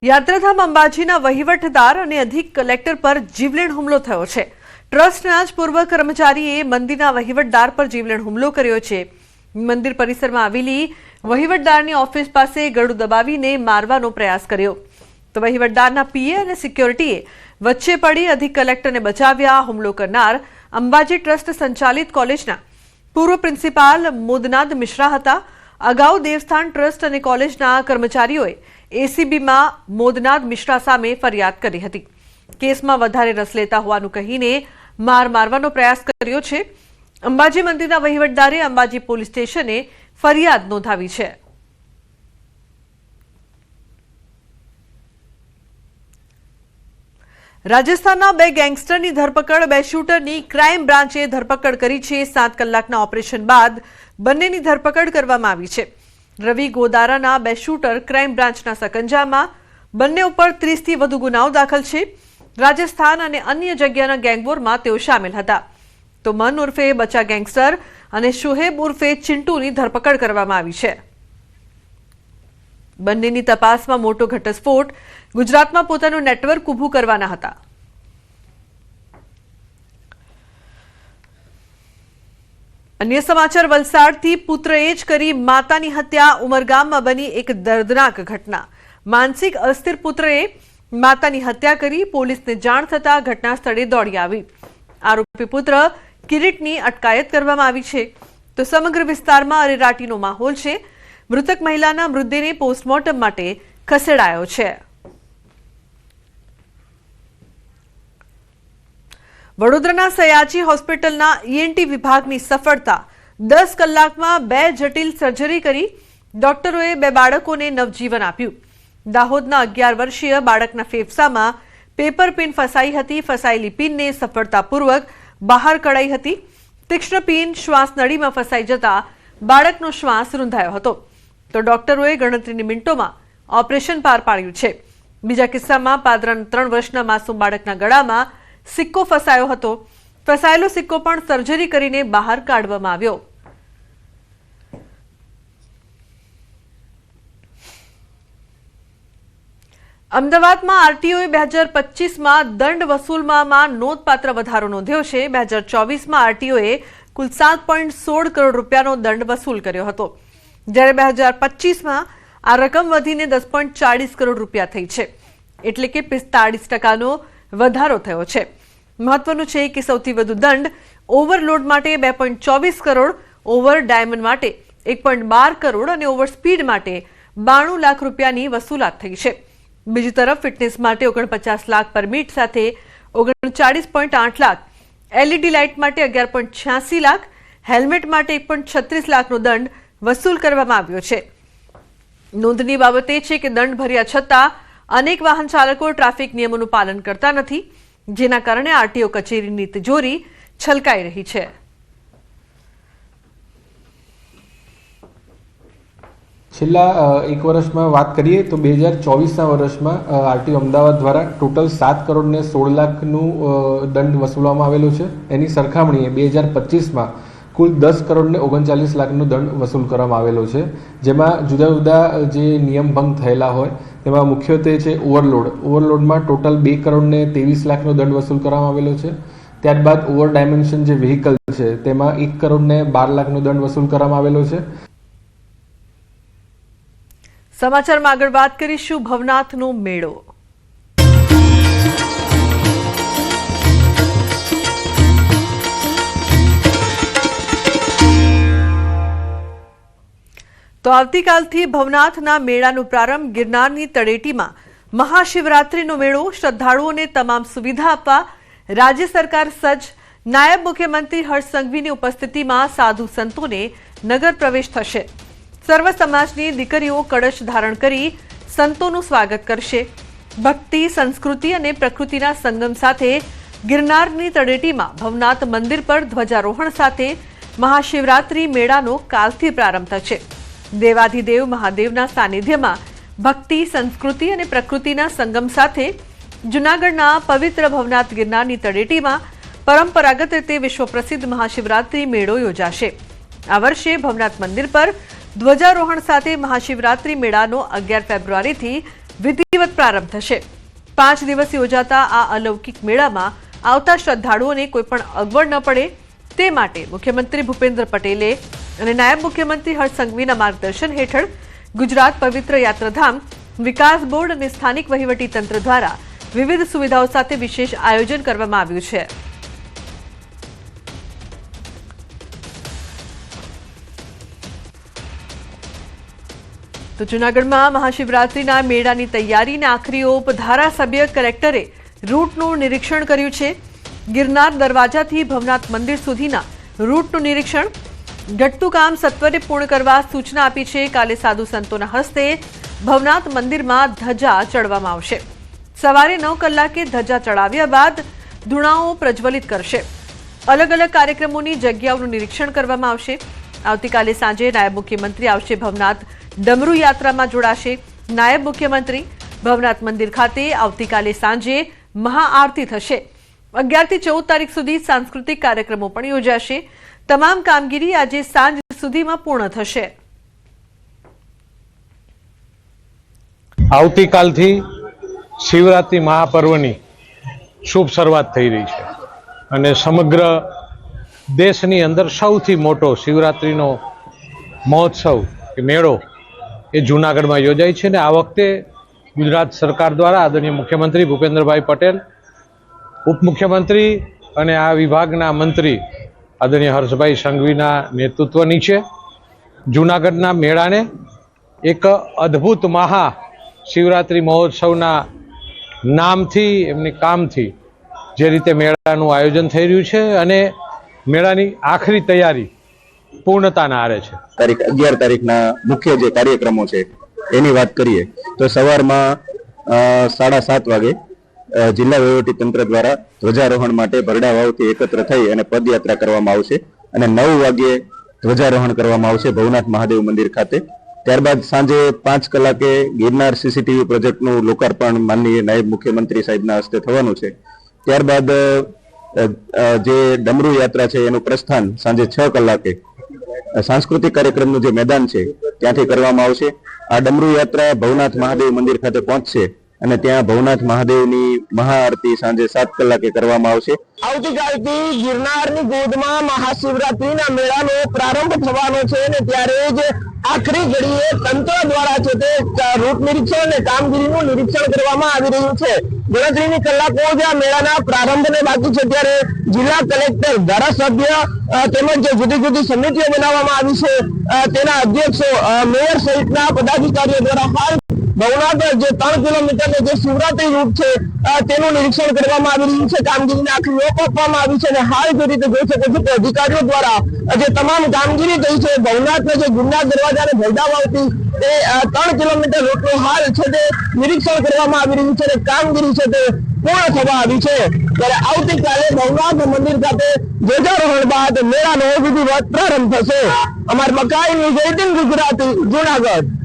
યાત્રાધામ અંબાજીના વહીવટદાર અને અધિક કલેક્ટર પર જીવલેણ હુમલો થયો છે। ટ્રસ્ટના જ પૂર્વ કર્મચારીએ મંદિરના વહીવટદાર પર જીવલેણ હુમલો કર્યો છે। મંદિર પરિસરમાં આવેલી વહીવટદારની ઓફિસ પાસે ગળું દબાવીને મારવાનો પ્રયાસ કર્યો તો વહીવટદારના પીએ અને સિક્યોરિટીએ વચ્ચે પડી અધિક કલેક્ટરને બચાવ્યા। હુમલો કરનાર અંબાજી ટ્રસ્ટ સંચાલિત કોલેજના પૂર્વ પ્રિન્સિપાલ મોદનાદ મિશ્રા હતા। અગાઉ દેવસ્થાન ટ્રસ્ટ અને કોલેજના કર્મચારીઓએ એસીબીમાં મોદનાદ મિશ્રા સામે ફરિયાદ કરી હતી। કેસમાં વધારે રસ લેતા હોવાનું કહીને મારવાનો પ્રયાસ કર્યો છે। અંબાજી મંદિરના વહીવટદારે અંબાજી પોલીસ સ્ટેશને ફરિયાદ નોંધાવી છે। રાજસ્થાનના બે ગેંગસ્ટરની ધરપકડ, બે શૂટરની ક્રાઇમ બ્રાન્ચે ધરપકડ કરી છે। 7 કલાકના ઓપરેશન બાદ બંનેની ધરપકડ કરવામાં આવી છે। રવિ ગોદારાના બે શૂટર ક્રાઇમ બ્રાન્ચના સકંજામાં, બંને ઉપર 30થી વધુ ગુનાઓ દાખલ છે। રાજસ્થાન અને અન્ય જગ્યાના ગેંગવોરમાં તેઓ સામેલ હતા। તો મન ઉર્ફે બચા ગેંગસ્ટર અને શુહેબ ઉર્ફે ચિંટુની ધરપકડ કરવામાં આવી છે। બંનેની તપાસમાં મોટો ઘટસ્ફોટ ગુજરાતમાં પોતાનું નેટવર્ક ઊભું કરવાના હતા। અન્ય સમાચાર, વલસાડથી પુત્રએ જ કરી માતાની હત્યા। ઉમરગામમાં બની એક દર્દનાક ઘટના। માનસિક અસ્થિર પુત્રએ માતાની હત્યા કરી। પોલીસને જાણ થતાં ઘટના સ્થળે દોડી આવી। આરોપી પુત્ર કિરીટની અટકાયત કરવામાં આવી છે। તો સમગ્ર વિસ્તારમાં અરેરાટીનો માહોલ છે। મૃતક મહિલાના મૃતદેહને પોસ્ટમોર્ટમ માટે ખસેડાયો છે। વડોદરાના સયાજી હોસ્પિટલના ઈએનટી વિભાગની સફળતા। 10 કલાકમાં 2 જટિલ સર્જરી કરી ડોક્ટરોએ 2 બાળકોને નવજીવન આપ્યું। દાહોદના 11 વર્ષીય બાળકના ફેફસામાં પેપર પિન ફસાઈ હતી। ફસાયેલી પિનને સફળતાપૂર્વક બહાર કઢાઈ હતી। તીક્ષ્ણ પિન શ્વાસનળીમાં ફસાઈ જતા બાળકનો શ્વાસ રૂંધાયો હતો તો ડોક્ટરોએ ગણતરીની મિનિટોમાં ઓપરેશન પાર પાડ્યું છે। બીજા કિસ્સામાં પાદરાના 3 વર્ષના માસૂમ બાળકના ગળામાં સિક્કો ફસાયો હતો। ફસાયેલો સિક્કો પણ સર્જરી કરીને બહાર કાઢવામાં આવ્યો। અમદાવાદમાં આરટીઓએ 2025માં દંડ વસૂલવામાં નોંધપાત્ર વધારો નોંધ્યો છે। 2024માં આરટીઓએ કુલ 7.16 કરોડ રૂપિયાનો દંડ વસૂલ કર્યો હતો, જ્યારે 2025માં આ રકમ વધીને 10.40 કરોડ રૂપિયા થઈ છે, એટલે કે 45% વધારો થયો છે। મહત્વનું છે કે સૌથી વધુ દંડ ઓવરલોડ માટે 2.24 કરોડ, ઓવર ડાયમંડ માટે 1.12 કરોડ અને ઓવર સ્પીડ માટે 92 લાખ રૂપિયાની વસૂલાત થઈ છે। બીજી તરફ ફિટનેસ માટે 49 લાખ પરમિટ સાથે 39.8 લાખ, એલઈડી લાઇટ માટે 11.86 લાખ, હેલ્મેટ માટે 1.36 લાખનો દંડ વસૂલ કરવામાં આવ્યો છે। નોંધની બાબત એ છે કે દંડ ભર્યા છતાં અનેક વાહન ચાલકો ટ્રાફિક નિયમોનું પાલન કરતા નથી, જેના કારણે આરટીઓ કચેરીની તિજોરી છલકાઈ રહી છે। છેલ્લા 1 વર્ષમાં વાત કરીએ તો 2024ના વર્ષમાં આરટીઓ અમદાવાદ દ્વારા ટોટલ 7 કરોડ ને 16 લાખનું દંડ વસૂલવામાં આવેલો છે। એની સરખામણીએ 2025માં કુલ 10 કરોડ ને 39 લાખનો દંડ વસૂલ કરવામાં આવેલો છે, જેમાં જુદા જુદા જે નિયમ ભંગ થયેલા હોય તેમાં મુખ્યત્વે છે ઓવરલોડમાં ટોટલ 2 કરોડ ને 23 લાખનો દંડ વસૂલ કરવામાં આવેલો છે। ત્યારબાદ ઓવર ડાયમેન્શન જે વ્હીકલ છે તેમાં 1 કરોડ ને 12 લાખનો દંડ વસૂલ કરવામાં આવેલો છે। સમાચારમાં આગળ વાત કરીશું ભવનાથનો મેળો। તો આવતીકાલથી ભવનાથના મેળાનો પ્રારંભ। ગિરનારની તળેટીમાં મહાશિવરાત્રીનો મેળો। શ્રદ્ધાળુઓને તમામ સુવિધા આપવા રાજ્ય સરકાર સજ્જ। નાયબ મુખ્યમંત્રી હર્ષ સંઘવીની ઉપસ્થિતિમાં સાધુ સંતોને નગર પ્રવેશ થશે। સર્વ સમાજની દીકરીઓ કળશ ધારણ કરી સંતોનું સ્વાગત કરશે। ભક્તિ, સંસ્કૃતિ અને પ્રકૃતિના સંગમ સાથે ગિરનારની તળેટીમાં ભવનાથ મંદિર પર ધ્વજારોહણ સાથે મહાશિવરાત્રી મેળાનો કાલથી પ્રારંભ થશે। દેવાધિદેવ મહાદેવના સાનિધ્યમાં ભક્તિ, સંસ્કૃતિ અને પ્રકૃતિના સંગમ સાથે જૂનાગઢના પવિત્ર ભવનાથ ગિરનારની તળેટીમાં પરંપરાગત રીતે વિશ્વ પ્રસિદ્ધ મહાશિવરાત્રી મેળો યોજાશે। આ વર્ષે ભવનાથ મંદિર પર ધ્વજારોહણ સાથે મહાશિવરાત્રી મેળાનો 11 ફેબ્રુઆરીથી વિધિવત પ્રારંભ થશે। 5 દિવસ યોજાતા આ અલૌકિક મેળામાં આવતા શ્રદ્ધાળુઓને કોઈ પણ અગવડ ન પડે તે માટે મુખ્યમંત્રી ભૂપેન્દ્ર પટેલે અને નાયબ મુખ્યમંત્રી હર્ષ સંઘવીના માર્ગદર્શન હેઠળ ગુજરાત પવિત્ર યાત્રાધામ વિકાસ બોર્ડ અને સ્થાનિક વહીવટી તંત્ર દ્વારા વિવિધ સુવિધાઓ સાથે વિશેષ આયોજન કરવામાં આવ્યું છે। તો જૂનાગઢમાં મહાશિવરાત્રીના મેળાની તૈયારીને આખરી ઓપ ધારાસભ્ય કલેક્ટરે રૂટનું નિરીક્ષણ કર્યું છે। ગિરનાર દરવાજાથી ભવનાથ મંદિર સુધીના રૂટનું નિરીક્ષણ ઘટતું કામ સત્વરે પૂર્ણ કરવા સૂચના આપી છે। કાલે સાધુ સંતોના હસ્તે ભવનાથ મંદિરમાં ધજા ચડવામાં આવશે। સવારે 9 કલાકે ધજા ચડાવ્યા બાદ ધૂણાઓ પ્રજ્વલિત કરશે। અલગ અલગ કાર્યક્રમોની જગ્યાઓનું નિરીક્ષણ કરવામાં આવશે। આવતીકાલે સાંજે નાયબ મુખ્યમંત્રી આવશે ભવનાથ ડમરૂ યાત્રામાં જોડાશે। નાયબ મુખ્યમંત્રી ભવનાથ મંદિર ખાતે આવતીકાલે સાંજે મહાઆરતી થશે। 11 થી 14 તારીખ સુધી સાંસ્કૃતિક કાર્યક્રમો પણ યોજાશે। તમામ કામગીરી આજે સાંજ સુધીમાં પૂર્ણ થશે। આવતીકાલથી શિવરાત્રી મહાપર્વની શુભ શરૂઆત થઈ રહી છે અને સમગ્ર દેશની અંદર સૌથી મોટો શિવરાત્રીનો મહોત્સવ કે મેળો એ જૂનાગઢમાં યોજાય છે ને આ વખતે ગુજરાત સરકાર દ્વારા આદરણીય મુખ્યમંત્રી ભૂપેન્દ્રભાઈ પટેલ, ઉપમુખ્યમંત્રી અને આ વિભાગના મંત્રી આદરણીય હર્ષભાઈ સંઘવીના નેતૃત્વ નીચે જૂનાગઢના મેળાને એક અદ્ભુત મહા શિવરાત્રી મહોત્સવના નામથી એમની કામથી જે રીતે મેળાનું આયોજન થઈ રહ્યું છે અને મેળાની આખરી તૈયારી પૂર્ણતાના આરે છે। તારીખ 11 તારીખના મુખ્ય જે કાર્યક્રમો છે એની વાત કરીએ તો સવારમાં 7:30 વાગે જિલ્લા વહીવટી તંત્ર દ્વારા ધ્વજારોહણ માટે ભરડા વાવથી એકત્ર થઈ અને પદયાત્રા કરવામાં આવશે અને 9 વાગે ધ્વજારોહણ કરવામાં આવશે ભવનાથ મહાદેવ મંદિર ખાતે। ત્યારબાદ સાંજે 5 કલાકે ગિરનાર સીસીટીવી પ્રોજેક્ટનું લોકાર્પણ માનનીય નાયબ મુખ્યમંત્રી સાહેબના હસ્તે થવાનું છે। ત્યારબાદ જે ડમરૂ યાત્રા છે એનું પ્રસ્થાન સાંજે 6 કલાકે સાંસ્કૃતિક કાર્યક્રમનું જે મેદાન છે ત્યાંથી કરવામાં આવશે। આ ડમરૂ યાત્રા ભવનાથ મહાદેવ મંદિર ખાતે પહોંચશે અને ત્યાં ભવનાથ મહાદેવની મહાઆરતી સાંજે 7 કલાકે કરવામાં આવશે। આવતીકાલથી ગિરનારની ગોદમાં મહાશિવરાત્રીના મેળાનો પ્રારંભ થવાનો છે અને ત્યારે જ આખરી ઘડીએ તંત્ર દ્વારા છે તે રૂટ નિરીક્ષણ અને કામગીરીનું નિરીક્ષણ કરવામાં આવી રહ્યું છે। ગણતરીની કલાકો જ આ મેળાના પ્રારંભને બાકી છે ત્યારે જિલ્લા કલેક્ટર, ધારાસભ્ય તેમજ જુદી જુદી સમિતિઓ બનાવવામાં આવી છે તેના અધ્યક્ષો, મેયર સહિતના પદાધિકારીઓ દ્વારા હાલ ભવનાથ જે 3 કિલોમીટરનો જે શિવરાત્રી રૂટ છે તેનું નિરીક્ષણ કરવામાં આવી રહ્યું છે। કામગીરીને આખરી ઓપ આપવામાં આવી છે અને હાલ જે રીતે જોઈ શકો છો કે અધિકારીઓ દ્વારા જે તમામ કામગીરી થઈ છે ભવનાથના જે ગિરનાર દરવાજાને ભરડા વાવથી તે 3 કિલોમીટર રૂટનું હાલ છે તે નિરીક્ષણ કરવામાં આવી રહ્યું છે અને કામગીરી છે તે પૂર્ણ થવા આવી છે। ત્યારે આવતીકાલે ભવનાથ મંદિર ખાતે ધ્વજારોહણ બાદ મેળાનો વિધિવત પ્રારંભ થશે। અમાર મકાઈ ન્યૂઝ 18 ગુજરાતી જૂનાગઢ।